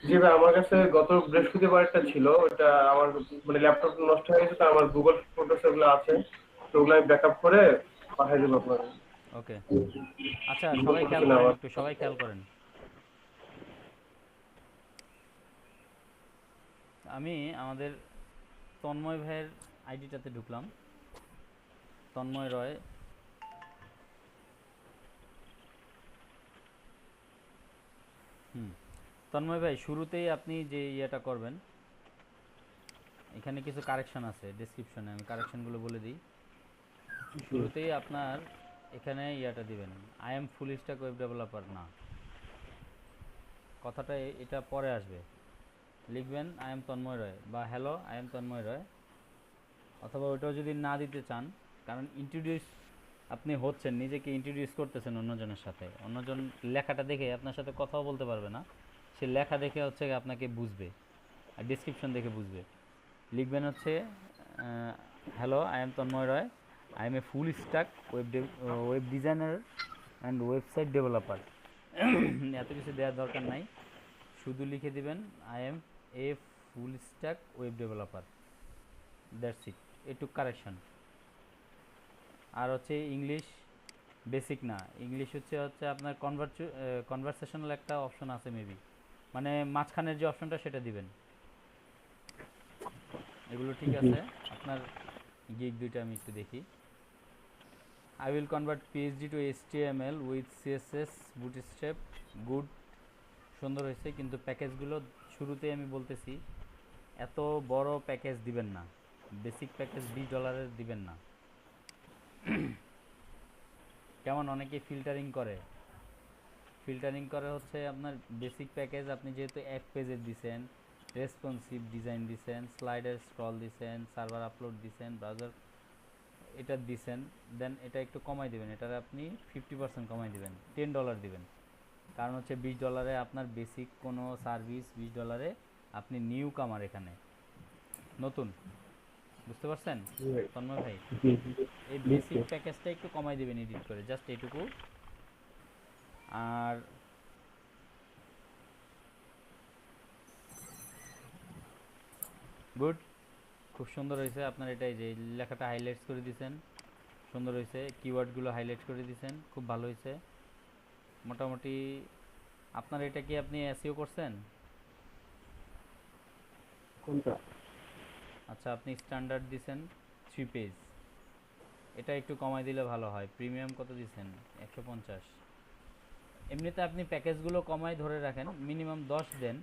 জি ভাই, আমার কাছে গত বৃহস্পতিবার একটা ছিল, ওটা আমার মানে ল্যাপটপ নষ্ট হয়ে গেছে, তো আমার গুগল ফটোস এগুলো আছে, তো ওগুলো আমি ব্যাকআপ করে পাঠিয়ে দেবো আপনাকে। ওকে। আচ্ছা, গুগল সবাই খেয়াল ফটোসে না করেন, আমার। একটু সবাই খেয়াল করেন। আমি আমাদের তন্ময় ভাইয়ের আইডিটাতে ঢুকলাম। তন্ময় রয়। হুম। তন্ময় ভাই, শুরুতেই আপনি যে ইয়েটা করবেন, এখানে কিছু কারেকশন আছে ডেসক্রিপশনে, আমি কারেকশনগুলো বলে দিই। জি। শুরুতেই আপনার এখানে ইয়েটা দিবেন, I M full stack web developer না, কথাটা এটা পরে আসবে। লিখবেন আই এম তন্ময় রয় বা হ্যালো আই এম তন্ময় রয়, অথবা ওইটাও যদি না দিতে চান, কারণ ইন্ট্রোডিউস আপনি হচ্ছেন, নিজেকে ইন্ট্রোডিউস করতেছেন অন্যজনের সাথে, অন্যজন লেখাটা দেখে আপনার সাথে কথাও বলতে পারবে না, সে লেখা দেখে হচ্ছে আপনাকে বুঝবে, আর ডিসক্রিপশন দেখে বুঝবে। লিখবেন হচ্ছে hello I am Tanmoy Roy, I am a full stack web designer and website developer. এত কিছু দেওয়ার দরকার নাই, শুধু লিখে দিবেন I am a full stack web developer, that's it, এটুক কারেকশন। আর হচ্ছে ইংলিশ বেসিক না, ইংলিশ হচ্ছে হচ্ছে আপনার কনভারসেশনাল একটা অপশন আছে মেবি, মানে মাঝখানের যে অপশনটা সেটা দিবেন। এগুলো ঠিক জি। আছে। আপনার গিগ দুইটা আমি একটু দেখি। I will convert PhD two HTML with CSS bootstrap, good, সুন্দর হয়েছে, কিন্তু প্যাকেজগুলো শুরুতেই আমি বলতেছি এত বড় প্যাকেজ দিবেন না, বেসিক প্যাকেজ $20 দিবেন না। কেমন অনেকে ফিল্টারিং করে, ফিল্টারিং করে হচ্ছে আপনার বেসিক প্যাকেজ, আপনি যেহেতু এক পেজের দিছেন, রেসপন্সিভ ডিজাইন দিছেন, স্লাইডার স্ক্রল দিছেন, সার্ভার আপলোড দিছেন, ব্রাউজার এটা দিছেন, দেন এটা একটু কমাই দিবেন, এটার আপনি 50% কমাই দিবেন, $10 দিবেন। কারণ হচ্ছে $20 আপনার বেসিক কোনো সার্ভিস, $20 আপনি নিউ কামার এখানে, নতুন, বুঝতে পারছেন জি ভাই। তন্ময় ভাই? জি। এই বুঝছি। বেসিক প্যাকেজটা একটু কমাই দিবেন এডিট করে, জাস্ট এটুকু। আর গুড, খুব সুন্দর হয়েছে আপনার, এটাই যে লেখাটা হাইলাইটস করে দিয়েছেন, সুন্দর হয়েছে, কিওয়ার্ডগুলো হাইলাইট করে দিয়েছেন, খুব ভালো হয়েছে মোটামুটি। আপনার এটা কি আপনি এসইও করছেন? কোনটা? আচ্ছা, আপনি স্ট্যান্ডার্ড দিছেন 3 পেজ, এটা একটু কমাই দিলে ভালো হয়। প্রিমিয়াম কত দিছেন? 150। এমনিতে আপনি প্যাকেজগুলো কমাই ধরে রাখেন, মিনিমাম 10 দেন,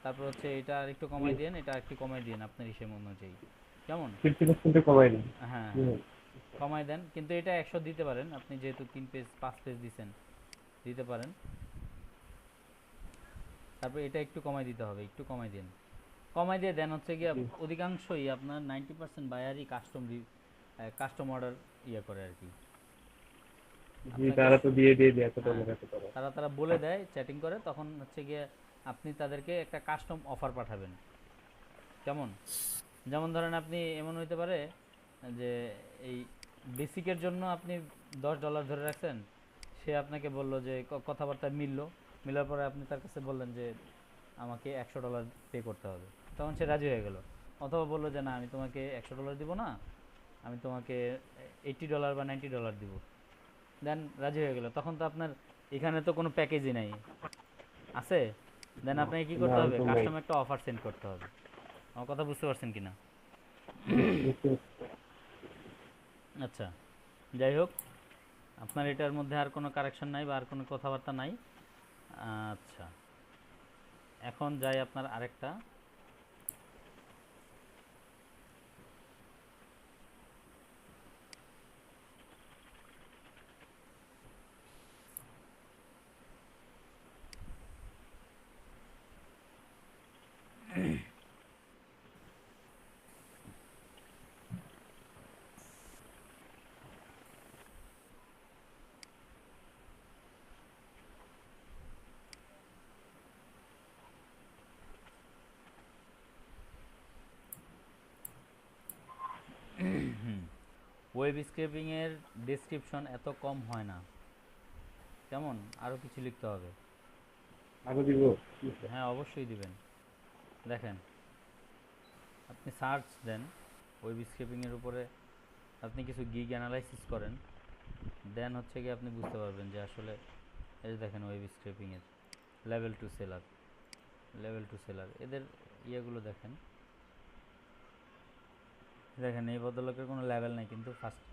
তারপর হচ্ছে এটা আর একটু জি। কমাই দেন, এটা আর একটু কমাই দেন আপনার হিসেব অনুযায়ী, কেমন? 50% কমাই দিন। হ্যাঁ জি হ্যাঁ, ভাই। কমাই দেন, কিন্তু এটা 100 দিতে পারেন, আপনি যেহেতু 3 পেজ 5 পেজ দিছেন, দিতে পারেন। তারপর এটা একটু কমাই দিতে হবে, একটু কমাই দিন, কমাই দিয়ে দেন হচ্ছে গিয়ে, জি। অধিকাংশই আপনার 90% বায়ারই কাস্টম অর্ডার ইয়ে করে আর কি, জি, আপনাকে তারা তো দিয়ে দিয়ে দেয় এত হ্যাঁ, ডলার এত টাকা। তারা তারা বলে দেয়, চ্যাটিং করে, তখন হচ্ছে গিয়ে আপনি তাদেরকে একটা কাস্টম অফার পাঠাবেন, কেমন? যেমন ধরেন আপনি এমন হইতে পারে যে এই বেসিকের জন্য আপনি $10 ধরে রাখছেন, সে আপনাকে বলল যে কথাবার্তা মিললো, মিলার পরে আপনি তার কাছে বললেন যে আমাকে $100 পে করতে হবে, তখন সে রাজি হয়ে গেল। অথবা বললো যে না, আমি তোমাকে $100 দিব না, আমি তোমাকে $80 বা $90 দিব, দেন রাজি হয়ে গেল, তখন তো আপনার এখানে তো কোনো প্যাকেজই নাই, আছে? দেন আপনাকে কী না, করতে হবে, তো নাই। কাস্টমার একটা অফার সেন্ড করতে হবে। আমার কথা বুঝতে পারছেন কি না? বুঝতে আচ্ছা, যাই হোক, আপনার এটার মধ্যে আর কোনো কারেকশন নাই বা আর কোনো কথাবার্তা নাই। আচ্ছা, এখন যাই আপনার আরেকটা। ওয়েব স্ক্রেপিংয়ের ডেসক্রিপশন এত কম হয় না, কেমন? আরও কিছু লিখতে হবে। আগে দিব। হ্যাঁ অবশ্যই দিবেন। দেখেন আপনি সার্চ দেন ওয়েব স্ক্রেপিংয়ের উপরে, আপনি কিছু গিগ অ্যানালাইসিস করেন, দেন হচ্ছে কি আপনি বুঝতে পারবেন যে আসলে এই যে দেখেন ওয়েব স্ক্রেপিংয়ের level two seller, level two seller এদের ইয়েগুলো দেখেন। দেখেন এই ভদ্রলোকের কোনো লেভেল নেই কিন্তু ফার্স্ট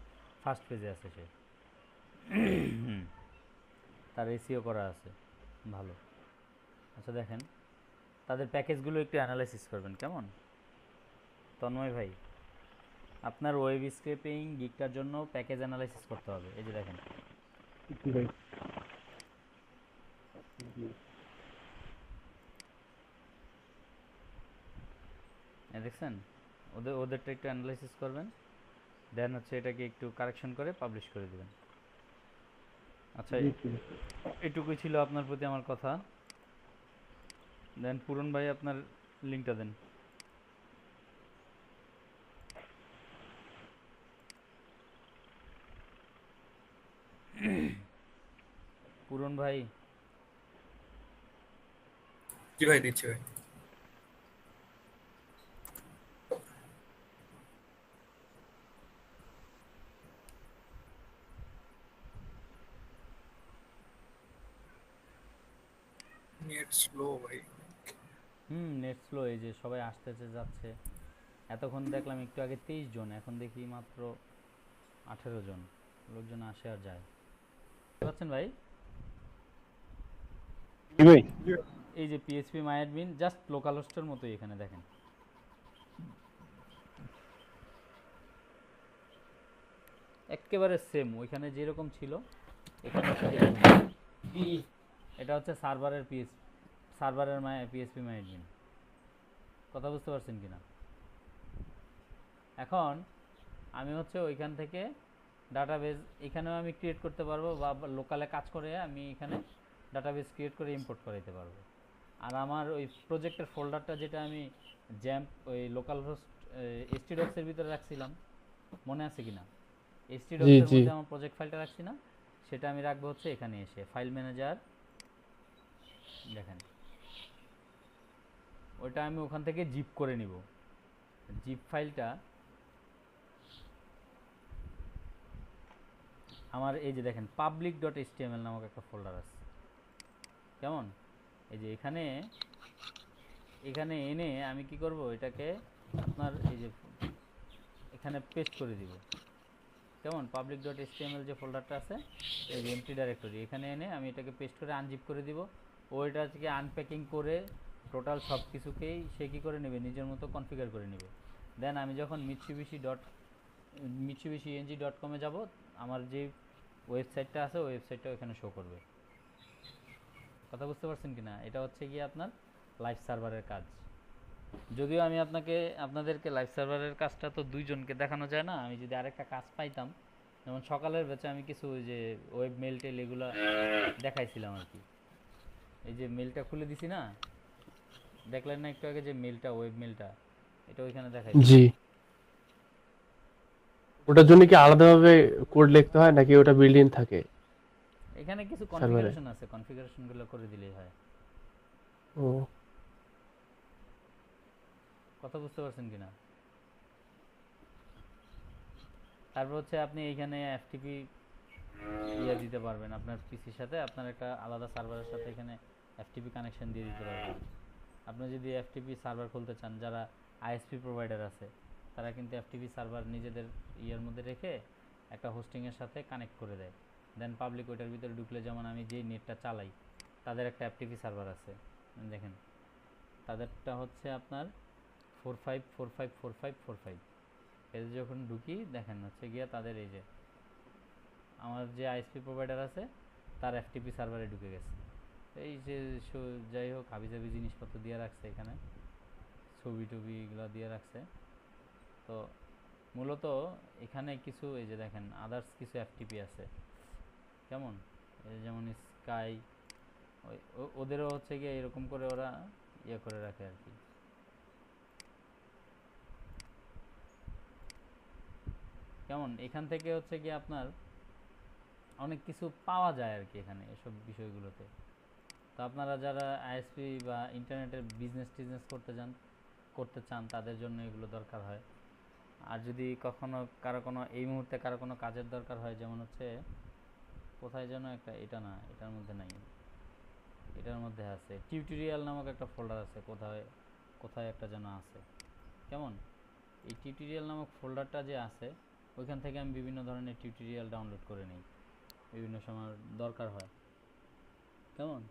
ফার্স্ট পেজে আছে সে। তার এসিও করা আছে ভালো। আচ্ছা দেখেন তাদের প্যাকেজগুলো একটু অ্যানালাইসিস করবেন কেমন। তন্ময় ভাই আপনার ওয়েব স্ক্রেপিং গিগটার জন্য প্যাকেজ অ্যানালাইসিস করতে হবে। এই যে দেখেন ভাই দেখছেন, ওদেরটা একটু অ্যানালাইসিস করবেন, দেন হচ্ছে এটাকে একটু কারেকশন করে পাবলিশ করে দেবেন। আচ্ছা এটুকুই ছিল আপনার প্রতি আমার কথা। দেন পূরণ ভাই আপনার লিঙ্কটা দেন। পূরণ ভাই জি ভাই, দিচ্ছি ভাই। নেট স্লো ভাই। নেট স্লো, এই যে সবাই আসতেছে যাচ্ছে। এতক্ষণ দেখলাম একটু আগে 23 জন, এখন দেখি মাত্র 18 জন। লোকজন আসে আর যায়। বুঝতে পারছেন ভাই? কি ভাই? এই যে পিএইচপি মাইডমিন জাস্ট লোকাল হোস্টের মতোই এখানে দেখেন। একেবারে সেম ওইখানে যেরকম ছিল এখানে সেরকম। এটা হচ্ছে সার্ভারের সার্ভারের পিএইচপি মাইডমিন। কথা বুঝতে পারছেন কিনা? এখন আমি হচ্ছে ওইখান থেকে ডাটাবেজ এখানেও আমি ক্রিয়েট করতে পারবো, বা লোকালে কাজ করে আমি এখানে ডাটাবেজ ক্রিয়েট করে ইম্পোর্ট করাইতে পারবো। আর আমার ওই প্রজেক্টের ফোল্ডারটা যেটা আমি জ্যাম্প ওই লোকাল হোস্ট এসটিডক্সের ভিতরে রাখছিলাম, মনে আছে কিনা? এসটিডক্সের মধ্যে আমার প্রজেক্ট ফাইলটা রাখছি না, সেটা আমি রাখবো হচ্ছে এখানে এসে ফাইল ম্যানেজার। দেখেন ওইটা আমি ওখান থেকে জিপ করে নিব। জিপ ফাইলটা আমার এই যে দেখেন পাবলিক ডট এইচটিএমএল নামক একটা ফোল্ডার আছে কেমন। এই যে এখানে এখানে এনে আমি কি করব, এটাকে আপনার এই যে এখানে পেস্ট করে দিব কেমন। পাবলিক ডট এইচটিএমএল যে ফোল্ডারটা আছে এই যে এমটি ডাইরেক্টরি, এখানে এনে আমি এটাকে পেস্ট করে আনজিপ করে দিব। ও এটা থেকে আনপ্যাকিং করে টোটাল সব কিছুকেই সে কী করে নেবে, নিজের মতো কনফিগার করে নেবে। দেন আমি যখন mitsubishi.com যাব, আমার যে ওয়েবসাইটটা আছে ওই ওয়েবসাইটটা ওখানে শো করবে। কথা বুঝতে পারছেন কিনা? এটা হচ্ছে গিয়ে আপনার লাইভ সার্ভারের কাজ। যদিও আমি আপনাদেরকে লাইভ সার্ভারের কাজটা তো দুইজনকে দেখানো যায় না। আমি যদি আরেকটা কাজ পাইতাম, যেমন সকালের ব্যাচে আমি কিছু ওই যে ওয়েব মেল টেল এগুলো দেখাইছিলাম আর কি। এই যে মেলটা খুলে দিছি না, দেখলেন না একটু আগে যে মেলটা, ওয়েব মেলটা, এটা ওইখানে দেখাইছি। জি, ওটার জন্য কি আলাদাভাবে কোড লিখতে হয় নাকি ওটা বিল্ট ইন থাকে এখানে কিছু সার্ভারে? কনফিগারেশন আছে, কনফিগারেশনগুলো করে দিলেই হয়। ও, কথা বুঝতে পারছেন কিনা? তারপর হচ্ছে আপনি এইখানে এফটিপি ইয়ে দিতে পারবেন আপনার পিসির সাথে, আপনার একটা আলাদা সার্ভারের সাথে এখানে এফটিপি কানেকশন দিয়ে দিতে পারবেন। আপনি যদি এফটিপি সার্ভার খুলতে চান, যারা আইএসপি প্রোভাইডার আছে তারা কিন্তু এফটিপি সার্ভার নিজেদের ইয়ের মধ্যে রেখে একটা হোস্টিংয়ের সাথে কানেক্ট করে দেয়। দেন পাবলিক ওইটার ভিতরে ঢুকলে, যেমন আমি যেই নেটটা চালাই তাদের একটা এফটিপি সার্ভার আছে, দেখেন তাদেরটা হচ্ছে আপনার 45454545। এতে যখন ঢুকি দেখেন হচ্ছে গিয়া তাদের এই যে আমার যে আইএসপি প্রোভাইডার আছে তার এফটিপি সার্ভারে ঢুকে গেছে। এই যে যাই হোক হাবিজাবি জিনিসপত্র দিয়ে রাখছে এখানে, ছবি টবি এগুলো দিয়ে রাখছে। তো মূলত এখানে কিছু এই যে দেখেন আদার্স কিছু এফটিপি আছে কেমন, এই যেমন স্কাই, ওদেরও হচ্ছে গিয়ে এরকম করে ওরা ইয়ে করে রাখে আর কি। কেমন এখান থেকে হচ্ছে গিয়ে আপনার অনেক কিছু পাওয়া যায় আর কি এখানে এসব বিষয়গুলোতে। তো তো আপনারা যারা আইএসপি বা ইন্টারনেটের টিজনেস করতে চান তাদের জন্য এগুলো দরকার হয়। আর যদি কখনো কারো কোনো এই মুহূর্তে কারো কোনো কাজের দরকার হয়, যেমন হচ্ছে কোথায় যেন একটা, এটা না, এটার মধ্যে নাই, এটার মধ্যে আছে টিউটোরিয়াল নামক একটা ফোল্ডার আছে, কোথায় কোথায় একটা যেন আছে, কেমন? এই টিউটোরিয়াল নামক ফোল্ডারটা যে আছে ওইখান থেকে আমি বিভিন্ন ধরনের টিউটোরিয়াল ডাউনলোড করে নিই, বিভিন্ন সময় দরকার হয়, কেমন?